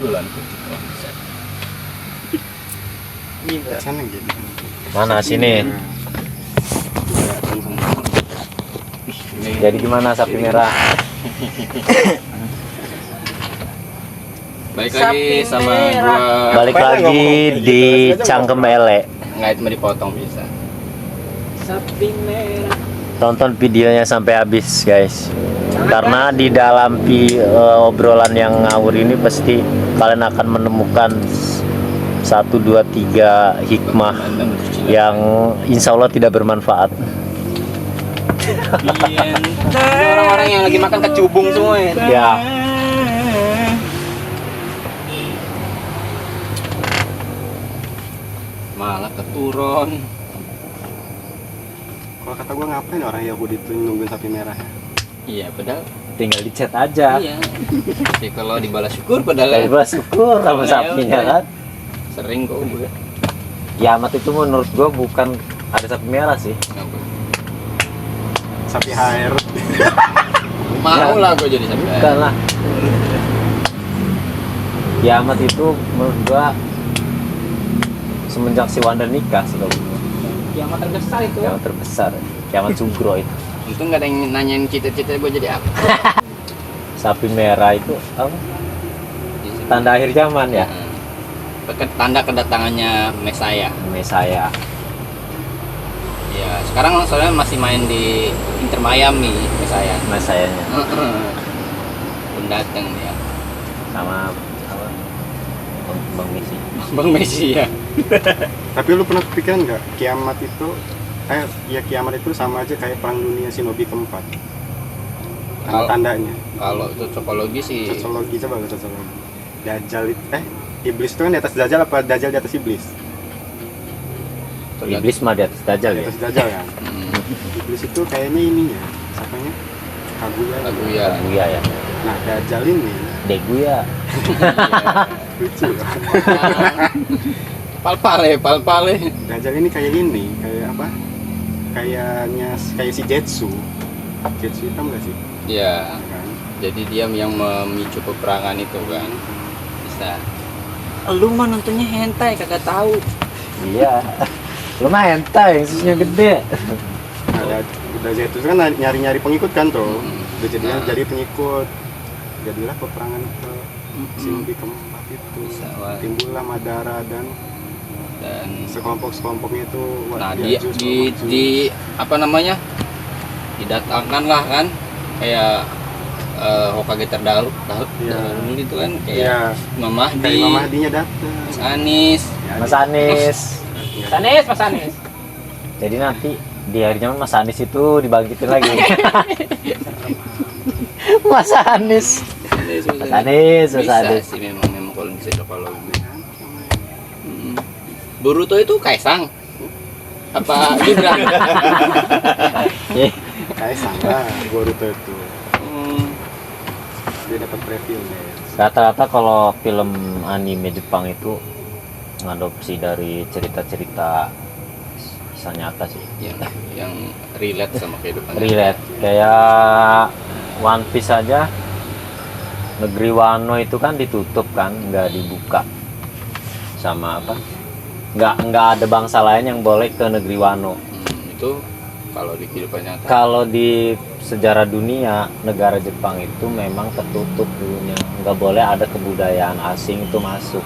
Bulan putih konsep. Sana gitu. Mana sini? Jadi gimana sapi merah? Balik lagi sama gua. Balik lagi di Cangkem Ele. Nggak itu mau dipotong bisa. Sapi merah. Tonton videonya sampai habis guys. Karena di dalam obrolan yang ngawur ini pasti kalian akan menemukan 1, 2, 3 hikmah yang insya Allah tidak bermanfaat. Orang-orang yang lagi makan kecubung semua ya. Ya. Malah keturun. Kalau kata gua ngapain orang Yahudi tuh nungguin sapi merah ya? Iya, padahal Tinggal di chat aja. iya. Tapi kalau dibalas syukur padahal Dari syukur sama sapinya kan. sering kok gue. Kiamat itu menurut gua bukan ada sapi merah sih. Sapi HR. Mau lah gue jadi sampai. Bukan lah. Kiamat itu menurut gua semenjak si Wanda nikah sih kalau gua. Kiamat terbesar itu. Kiamat terbesar. Kiamat sugro itu. Itu nggak ada yang nanyain cita-cita gue jadi apa. Sapi merah itu apa? Tanda akhir zaman ya. Tanda kedatangannya Mesaya. Mesaya. Ya, sekarang soalnya masih main di Inter Miami Mesaya. Mesayanya Belum datang dia. sama apa? Bang Messi. Bang Messi ya. Tapi lu pernah kepikiran nggak kiamat itu kiamat itu sama aja kayak perang dunia shinobi keempat. Tanda-tandanya. Kalau cocokologi sih Sosiologi coba lu sosiologi. Dajjal itu iblis itu kan di atas Dajjal apa Dajjal di atas iblis? Iblis mah di atas Dajjal Di ya. atas Dajjal kan. Iblis itu kayaknya ininya, siapanya? Kaguya. Kaguya. Iya ya. Nah, Dajjal ini Deguya. lucu loh. Palpale. Dajjal ini kayak apa? Kayak si Jetsu. Jetsu hitam nggak sih? Iya. Kan? Jadi dia yang memicu peperangan itu kan. Bisa. Lu mah nontonnya hentai kagak tahu. Iya. Lumayan hentai, susunya gede. Nah, Dajjal itu kan nyari-nyari pengikut kan tuh. Udah jadinya Nah. jadi pengikut. Jadilah peperangan ke shinobi keempat itu. Bisa, wah. Timbullah Madara dan sekelompoknya itu. Nah, di apa namanya? Didatangkan lah kan kayak Hokage terdahulu Iya. itu kan kayak Iya. Imam Kayak Mahdi, Imam Mahdinya datang. Mas Anies. Mas Anies. Mas Anis. Jadi nanti di akhir zaman Mas Anies itu dibangkitin lagi. Mas Anies. Mas Anies. Bisa sih memang kalau bisa cocokologi. Boruto itu Kaisang apa Gibran? Kaisang lah Boruto itu. Dia dapat review nih. Rata-rata kalau film anime Jepang itu ngadopsi dari cerita-cerita kisah nyata sih. yang relate sama kehidupan. Relate kayak One Piece aja, negeri Wano itu kan ditutup kan, nggak dibuka sama apa? Nggak ada bangsa lain yang boleh ke negeri Wano. Itu kalau di kehidupan nyata. Kalau di sejarah dunia, negara Jepang itu memang tertutup dulunya, nggak boleh ada kebudayaan asing itu masuk.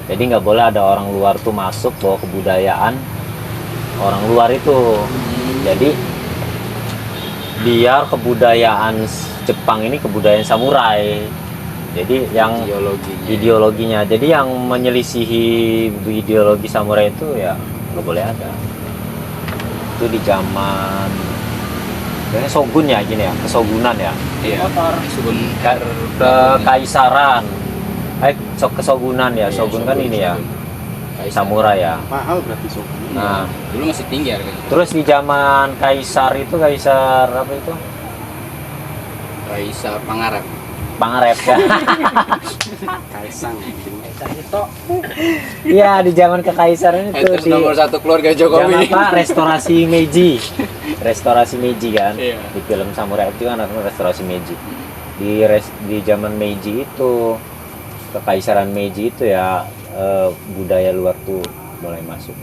Jadi nggak boleh ada orang luar tuh masuk bawa kebudayaan orang luar itu. Jadi biar kebudayaan Jepang ini kebudayaan samurai. Jadi yang ideologinya. Jadi yang menyelisihi ideologi samurai itu ya nggak boleh ada. Itu di zaman kayaknya shogun ya gini ya, kesogunan ya. Iya. Shogun Kekaisaran. Kesogunan ya, shogun kan ini ya. Samurai ya. Mahal berarti shogun. Nah, dulu masih tinggi harganya. terus di zaman kaisar itu kaisar apa itu? Kaisar Pangarep. Pangarep ya. Kaisang. Iya, di zaman kekaisaran itu Terus di nomor 1 keluarga zaman Jokowi. apa? Restorasi Meiji. Restorasi Meiji kan. Iya. Di film Samurai itu kan ada restorasi Meiji. Di zaman Meiji itu kekaisaran Meiji itu ya budaya luar tuh mulai masuk.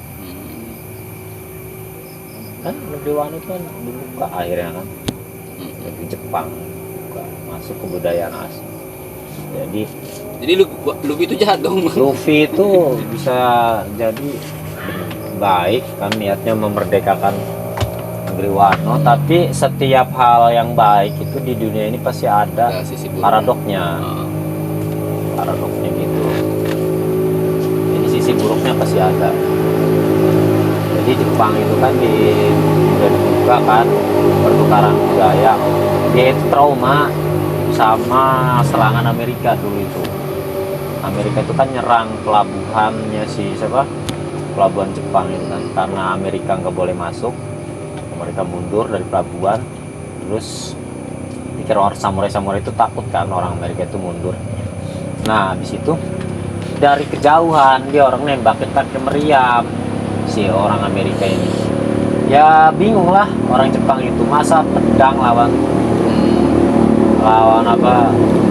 Kan negeri Wano itu kan dibuka akhirnya kan, dari Jepang buka, masuk kebudayaan asing. Jadi Luffy itu jahat dong. Luffy itu bisa jadi baik kan, niatnya memerdekakan negeri Wano, tapi setiap hal yang baik itu di dunia ini pasti ada sisi buruk. Paradoknya gitu. Jadi sisi buruknya pasti ada. Jadi Jepang itu kan udah dibuka kan, pertukaran budaya. Dia itu trauma sama serangan Amerika dulu itu. Amerika itu kan nyerang pelabuhannya pelabuhan Jepang itu kan, karena Amerika nggak boleh masuk, mereka mundur dari pelabuhan. Terus pikir orang samurai itu takut kan, orang Amerika itu mundur. Nah di situ dari kejauhan dia orang nembakin pakai meriam si orang Amerika ini. Ya bingung lah orang Jepang itu, masa pedang lawan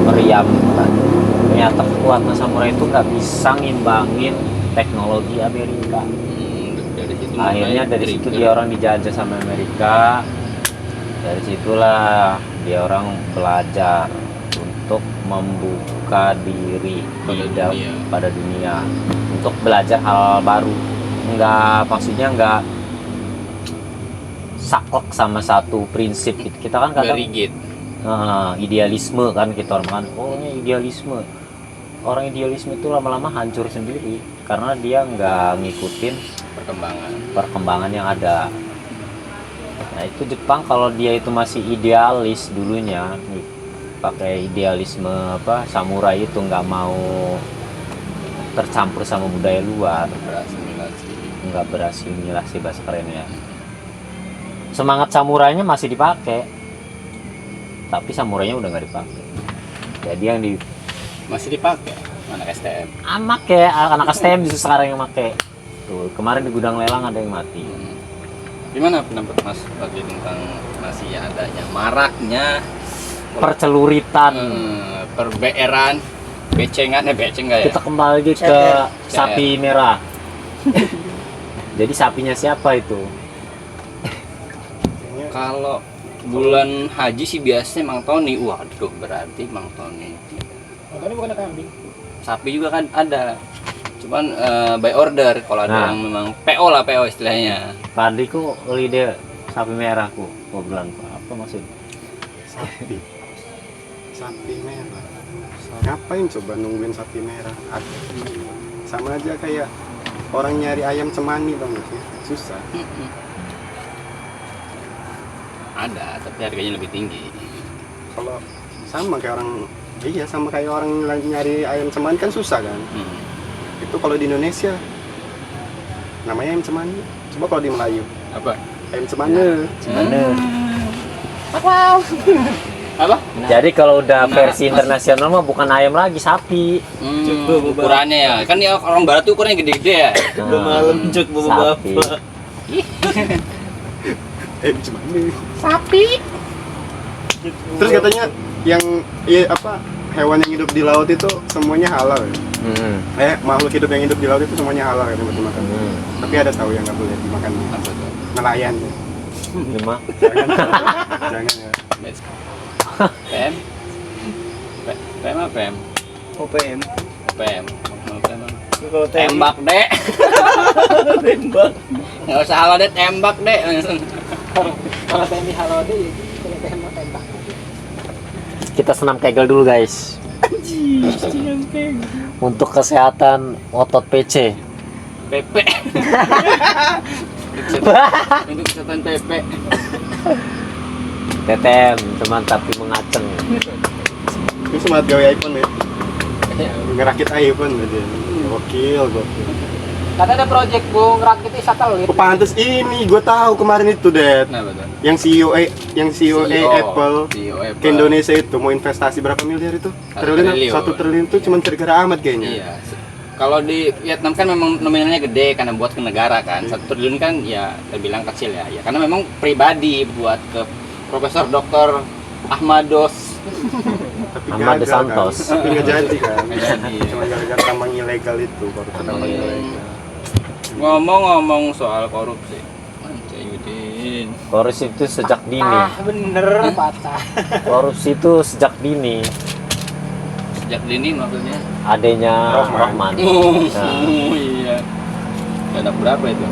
meriam kan. Ternyata kekuatan samurai itu nggak bisa ngimbangin teknologi Amerika. Akhirnya dari situ dia orang dijajah sama Amerika. Dari situlah dia orang belajar untuk membuka diri pada dunia, untuk belajar hal baru. Maksudnya nggak saklek sama satu prinsip. Kita kan kadang rigid. Idealisme kan, kita orang kan, idealisme. Orang idealisme itu lama-lama hancur sendiri karena dia nggak ngikutin perkembangan yang ada. Nah itu Jepang, kalau dia itu masih idealis dulunya, pakai idealisme samurai itu, nggak mau tercampur sama budaya luar, nggak berasimilasi, bahasa kerennya. Semangat samurainya masih dipakai, tapi samurainya udah nggak dipakai. Jadi yang masih dipakai anak STM. Anak STM justru sekarang yang pakai. Tuh, kemarin di gudang lelang ada yang mati. Gimana pendapat Mas bagi tentang masih adanya maraknya perceluritan, perbeeran, beceng nggak ya? Kita kembali lagi ke sapi merah. Jadi sapinya siapa itu? Kalau bulan haji sih biasanya Mang Tony. Waduh, berarti Mang Tony. Mang Tony bukan kambing. Sapi juga kan ada. Cuman by order, kalau ada yang memang PO istilahnya. Tadi ku lidah sapi merah ku, bulan apa maksudnya? Sapi merah. Ngapain coba nungguin sapi merah? Sama aja kayak orang nyari ayam cemani, dong sih, susah. Ada, tapi harganya lebih tinggi. Kalau sama kayak orang nyari ayam cemani kan susah kan. Itu kalau di Indonesia namanya ayam cemani. Coba kalau di Melayu Apa? ayam cemane. Wow. Apa? Jadi kalau udah versi internasional mah bukan ayam lagi, sapi. Ukurannya ya. Kan ya orang barat tuh ukurannya gede-gede ya. Udah malam cek bapak. Ayam cemane. Sapi. Terus katanya hewan yang hidup di laut itu semuanya halal. Makhluk hidup yang hidup di laut itu semuanya halal katanya buat dimakan. Tapi ada tahu yang nggak boleh dimakan. Nelayan ya. Cuma Jangan ya. PM? PM apa PM? OPM. PM. Kalau Tembak dek. tembak. Nggak usah halo deh, tembak dek. Kalau TNI halo deh, kalau tembak. kita senam kegel dulu guys. Untuk kesehatan otot PC. PP. Untuk kesehatan PP. TTM teman tapi mengaceng. Ini semangat gawe iPhone ya. Ngerakit iPhone aja. Gokil. Kata ada project Bung rakit satelit. Oh, pantes ini gue tahu kemarin itu, Dad. Nah, betul. Yang CEO Apple CEO ke Indonesia itu mau investasi berapa miliar itu? Triliun. 1 triliun itu cuma gara-gara amat kayaknya. Iya. Kalau di Vietnam kan memang nominalnya gede karena buat ke negara kan. 1 triliun kan ya terbilang kecil ya. Ya karena memang pribadi buat ke Profesor Dr. Ahmados tapi Ahmad De gagal kan. Santos. Tapi nggak jadi kan. Nggak jadi. Cuma gara-gara tambang ilegal itu, korupsi tambang ilegal. Ngomong-ngomong soal korupsi, Mancayudin. Korupsi itu sejak dini. Bener patah. Korupsi itu sejak dini. Sejak dini maksudnya. Adanya Rohman. Rohman. Oh, Nah. iya. Anak berapa itu?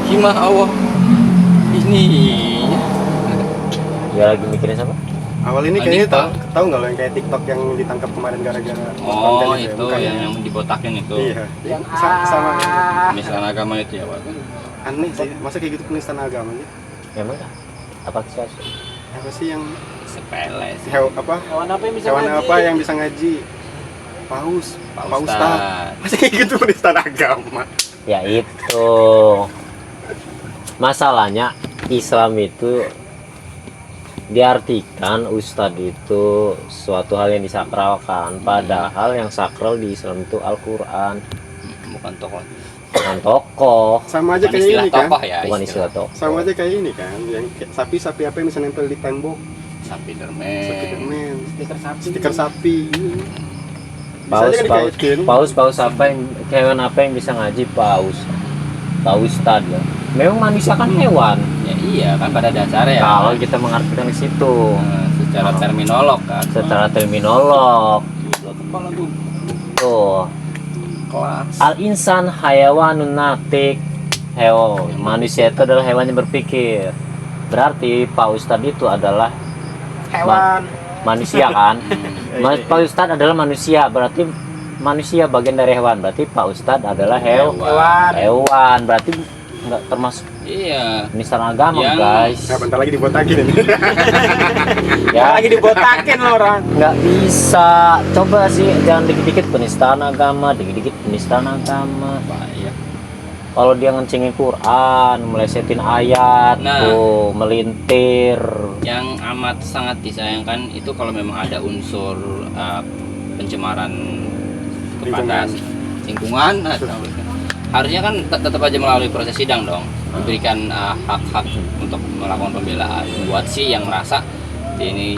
Himah Allah. Ini. Dia lagi mikirin siapa? Awal ini Anjing, kayaknya tahu. tahu nggak lo yang kayak TikTok yang ditangkap kemarin gara-gara Oh, konten itu Bukan yang dibotakin itu. Iya. Yang Sama Penistaan agama itu ya, Pak. aneh sih. Masa kayak gitu penistaan agama sih? Emang apa sih? Apa sih yang Sepele sih. Hewan apa yang bisa hewan ngaji? apa yang bisa ngaji? Paus, Pak Pak Ustadz. Ustadz. Masa kayak gitu penistaan agama? Ya itu. Masalahnya Islam itu diartikan ustadz itu suatu hal yang disakralkan, padahal yang sakral di Islam itu Al-Quran, Bukan tokoh. bukan tokoh, Sama aja Bukan kayak istilah ini kan? tokoh ya. bukan istilah tokoh. Sama aja kayak ini kan, yang kayak sapi-sapi apa yang bisa nempel di tembok? Spiderman. Spiderman, Stiker sapi. stiker sapi. Bisa Paus, aja kan paus, dikaitin. paus apa yang hewan apa yang bisa ngaji paus, Pak Ustadz ya. Memang manusia kan hewan. Ya iya kan pada dasarnya ya. Kalau kita mengartikan ke situ, Secara terminolog kan. secara terminolog, Gila, kepala gue tuh kelas. al insan hayawanun natik, manusia itu adalah hewan yang berpikir. Berarti Pak Ustadz itu adalah Hewan. manusia kan. Pak Ustadz adalah manusia, berarti manusia bagian dari hewan. Berarti Pak Ustadz adalah Hewan. hewan. Berarti nggak termasuk Iya. penistaan agama, Yang- guys. Nah, bentar lagi dibotakin ini. Ya, Lagi dibotakin orang. nggak bisa. Coba sih, jangan dikit-dikit penistaan agama, dikit-dikit penistaan agama. Bahaya. Kalau dia ngencengin Quran, melesetin ayat, Nah. tuh melintir. Yang amat sangat disayangkan itu kalau memang ada unsur pencemaran kepada lingkungan, harusnya kan tetap aja melalui proses sidang dong, diberikan hak-hak untuk melakukan pembelaan buat si yang merasa dia ini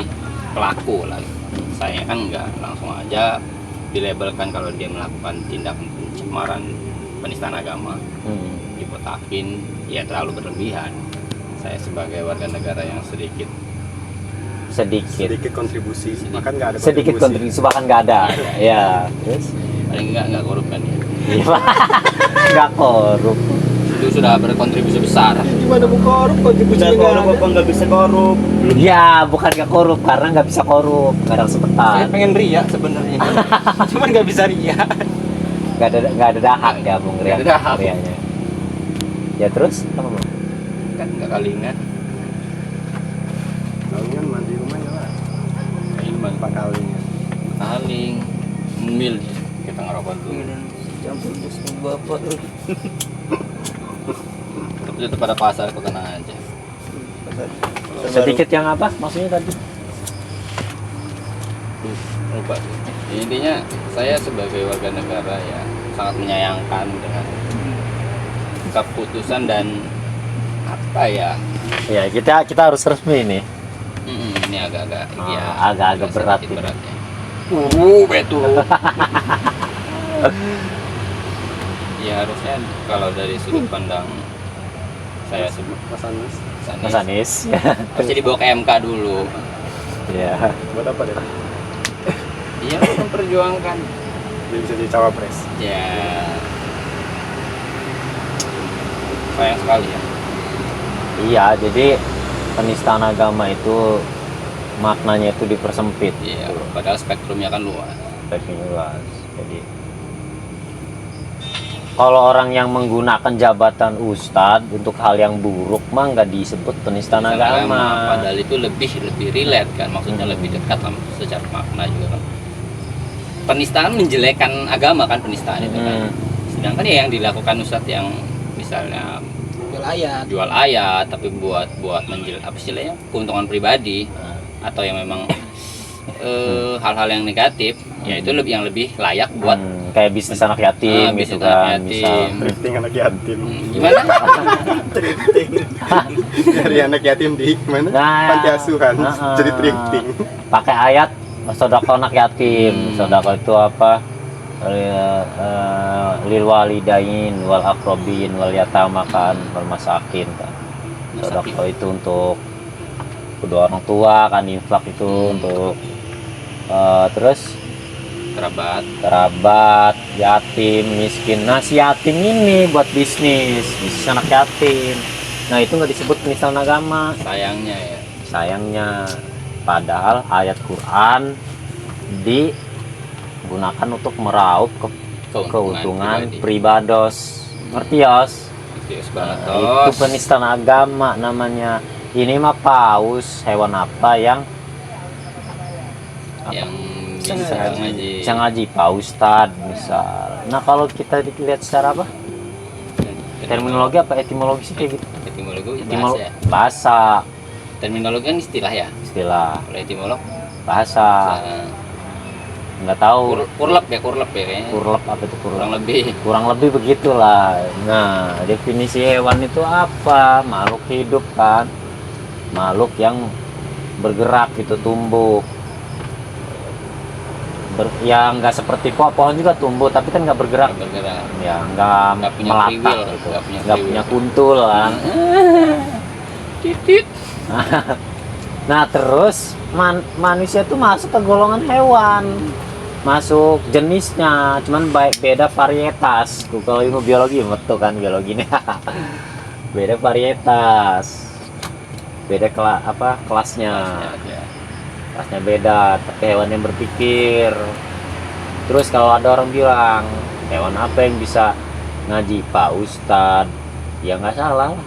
pelaku lah. Saya kan nggak langsung aja dilabelkan kalau dia melakukan tindakan pencemaran penistaan agama, dibotakin, ya terlalu berlebihan. Saya sebagai warga negara yang sedikit Sedikit kontribusi, bahkan nggak ada sedikit kontribusi bahkan nggak ada. Ya, terus paling nggak korup kan ya, nggak korup. itu sudah berkontribusi besar. Gimana mau korup? Kontribusinya Bisa korup apa nggak bisa korup? Ya, bukan nggak korup karena nggak bisa korup, kadang Saya sepetan. pengen ria sebenarnya. Cuman nggak bisa ria. Nggak ada dahak ya, Bung Rian. Nggak ada dahak. Riannya. Ya terus apa Bang? Kan nggak kalingan. Kalingan mandi rumah ya lah. Kalingan 4 kali. kaling mil kita ngerokok dulu. Campur bosmu bapak. Tapi itu pada pasar kok tenang aja. Sedikit yang apa? Maksudnya tadi? Lupa sih. Intinya saya sebagai warga negara ya sangat menyayangkan dengan keputusan dan apa ya, Ya, kita harus resmi ini. ini agak-agak ya agak-agak berat sedikit ini. berat ya. Betul. Ya harusnya kalau dari sudut pandang saya sebut Mas Anis, Mas Anies. harusnya dibawa ke MK dulu. Ya. buat apa deh? Dia memperjuangkan Dia bisa jadi cawapres. ya, sayang sekali ya. Iya, jadi penistaan agama itu maknanya itu dipersempit. Iya, padahal spektrumnya kan luas. Spektrumnya luas. Jadi kalau orang yang menggunakan jabatan ustadz untuk hal yang buruk mah nggak disebut penistaan agama. Padahal itu lebih relate kan, maksudnya lebih dekat lah secara makna juga kan. Penistaan menjelekan agama kan, penistaan itu kan. Sedangkan ya yang dilakukan ustadz yang misalnya jual ayat tapi buat apa istilahnya keuntungan pribadi, atau yang memang hal-hal yang negatif, ya itu yang lebih layak buat kayak bisnis anak yatim gitu bisnis anak kan, misal. yatim. Drifting anak yatim. Gimana? Drifting. Dari anak yatim di mana? Nah, Panti asuhan. Jadi drifting. Pakai ayat sodako anak yatim. Sodako itu apa? Lil walidain wal aqrabin wal yatama kan, wal masakin kan. Sodako itu untuk kedua orang tua kan, infak itu untuk terus kerabat, yatim, miskin. Nah, si yatim ini buat bisnis anak yatim. Nah, itu nggak disebut penistaan agama. Sayangnya, padahal ayat Quran digunakan untuk meraup keuntungan pribados. Ngerti yos? Itu penistaan agama namanya. Ini mah paus, hewan apa yang bisa ngaji, paus tad misal. Nah, kalau kita lihat secara apa? Terminologi apa etimologi sih kayak gitu? Etimologi Bahasa. Terminologi kan istilah ya. Kalau etimolog Bahasa. Nggak tahu. Kurlep ya kayaknya. Kurlep apa itu kurlep? Kurang lebih Begitulah. Nah, definisi hewan itu apa? Makhluk hidup kan. Makhluk yang bergerak gitu, tumbuh. Yang nggak seperti pohon juga tumbuh tapi kan nggak bergerak. Ya nggak punya melata free will, gitu. nggak Nggak punya kuntul kan. titit. Nah, terus manusia tuh masuk ke golongan hewan, masuk jenisnya, cuman beda varietas. Kalau ilmu biologi betul kan, biologi ini beda varietas, beda kelasnya beda, tapi hewan yang berpikir. Terus kalau ada orang bilang hewan apa yang bisa ngaji, Pak Ustadz, ya nggak salah.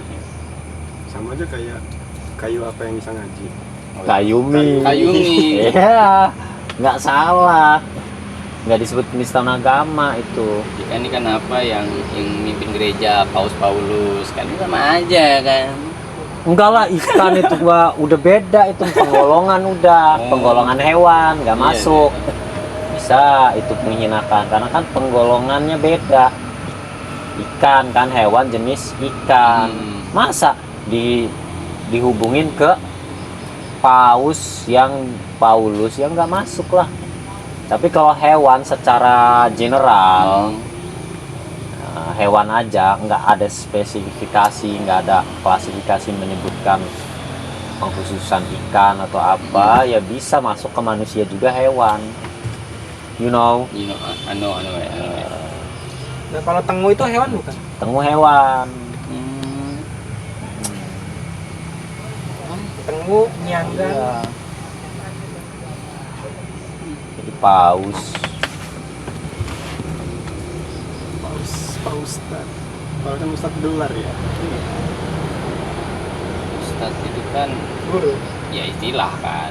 Sama aja kayak kayu apa yang bisa ngaji. Kayumi. Iya, nggak salah. Nggak disebut penistaan agama itu. Ini kan apa yang mimpin gereja Paus Paulus kan sama aja kan. Enggak lah, ikan itu udah beda, itu penggolongan penggolongan hewan, nggak masuk. Bisa itu menghinakan karena kan penggolongannya beda. Ikan kan hewan jenis ikan. Masa dihubungin ke Paulus yang nggak masuk lah. Tapi kalau hewan secara general, hewan aja, nggak ada spesifikasi, nggak ada klasifikasi menyebutkan pengkhususan ikan atau apa, ya bisa masuk ke manusia juga hewan. I know ya. Nah, kalau tengu itu hewan bukan? Tengu hewan. Tengu, nyangga. Jadi paus. Pak Ustadz. Kalau kan Ustadz dolar ya. Ustadz itu kan Guru. ya istilah kan.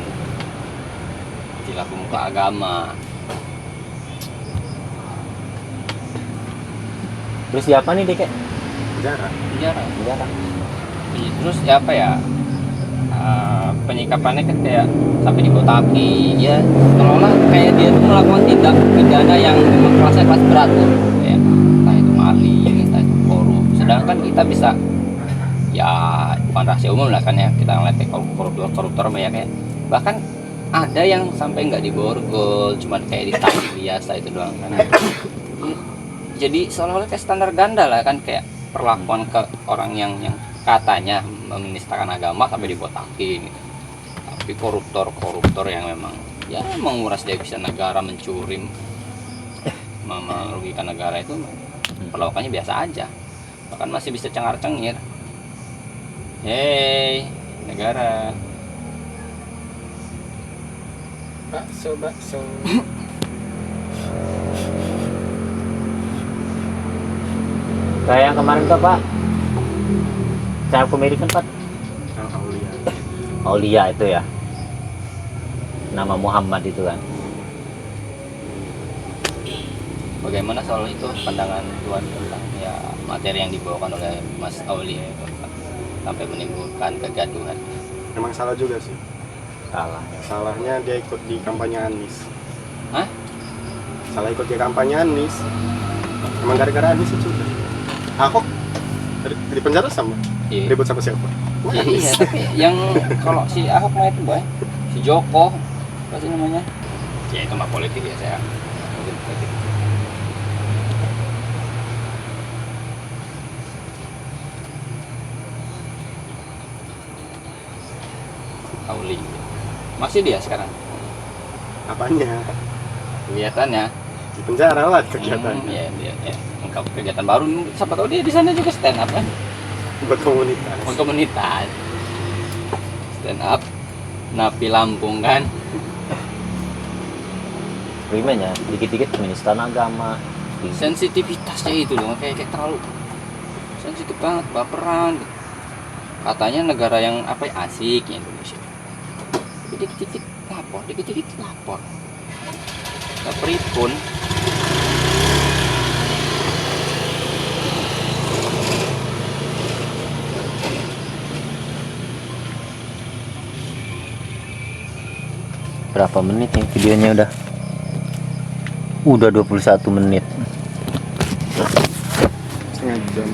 Istilah pemuka agama. Terus siapa nih Dek? Jarang. Jarang. Terus ya apa ya? Penyikapannya kan kayak sampai dikotaki ya, seolah kayak dia tuh melakukan tindak pidana yang memang kelasnya kelas berat tuh, kayak entah itu maling, entah itu korup. Sedangkan kita bisa ya bukan rahasia umum lah kan ya, kita ngeliat kayak koruptor ya, kayak bahkan ada yang sampai nggak diborgol, cuman kayak ditagih biasa itu doang kan. Jadi seolah-olah kayak standar ganda lah kan, kayak perlakuan ke orang yang katanya menistakan agama sampai dibotakin gitu. Tapi koruptor yang memang ya menguras devisa negara, mencuri, merugikan negara itu perlakuannya biasa aja, bahkan masih bisa cengar-cengir. Hei negara, Bakso. Kayak yang kemarin tuh Pak, saya komedi kan Pak, Aulia itu ya, nama Muhammad itu kan. bagaimana soal itu pandangan Tuhan tentang ya materi yang dibawakan oleh Mas Aulia itu, Pak, sampai menimbulkan kegaduhan? Emang salah juga sih. Salah. Salahnya dia ikut di kampanye Anies. Hah? Salah ikut di kampanye Anies. Emang gara-gara Anies itu udah. Ahok di penjara sama Iya. ribut sama siapa? Wah, Iya, Anies. iya, tapi yang kalau si Ahok mah itu boy, si Joko, apa sih namanya? Ya itu mah politik ya saya. Mungkin politik. Auli. Masih dia sekarang. Apanya? Kelihatannya. Di penjara lah kegiatannya. Ya, ya. Ungkap kegiatan baru. Siapa tahu dia di sana juga stand up kan? Buat komunitas. Untuk komunitas. Stand up. Napi Lampung kan? Primanya dikit-dikit penistaan agama. Sensitivitasnya itu loh, kayak terlalu sensitif banget, baperan. Katanya negara yang apa ya, asik ya Indonesia. Tapi dikit-dikit lapor, dikit-dikit lapor. Tapi pun Berapa menit nih videonya udah? Udah 21 menit. Setengah jam.